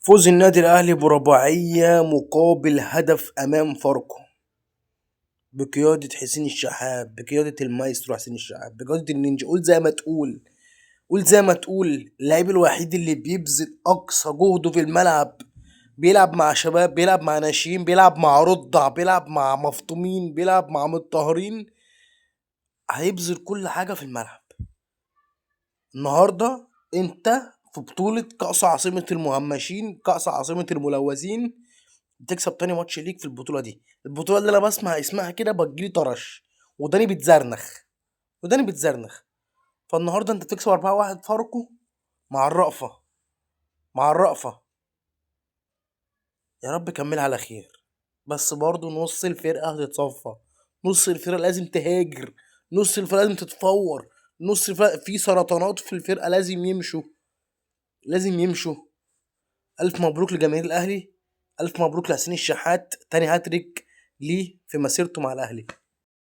فوز النادي الأهلي برباعية مقابل هدف أمام فاركو بقيادة حسين الشحات، بقيادة المايسترو حسين الشحات، بقيادة النينجا. قول زي ما تقول، قول زي ما تقول. اللعيب الوحيد اللي بيبذل أقصى جهده في الملعب، بيلعب مع شباب، بيلعب مع ناشئين، بيلعب مع رضع، بيلعب مع مفطومين، بيلعب مع متطهرين، هيبذل كل حاجة في الملعب. النهاردة انت في بطولة كأس عاصمة المهمشين، كأس عاصمة الملوثين، بتكسب تاني ماتش ليك في البطولة دي. البطولة اللي انا بسمع اسمها كده بتجيلي طرش، وداني بتزرنخ، وداني بتزرنخ. فالنهاردة انت بتكسب 4-1 فاركو مع الرأفة، مع الرأفة. يا رب كملها على خير. بس برضو نص الفرقة هتتصفى، نص الفرقة لازم تهاجر، نص الفرقة لازم تتفور، نص الفرقة في سرطانات في الفرقة لازم يمشوا، لازم يمشوا. ألف مبروك لجماهير الأهلي، ألف مبروك لحسين الشحات، تاني هاتريك ليه في مسيرته مع الأهلي.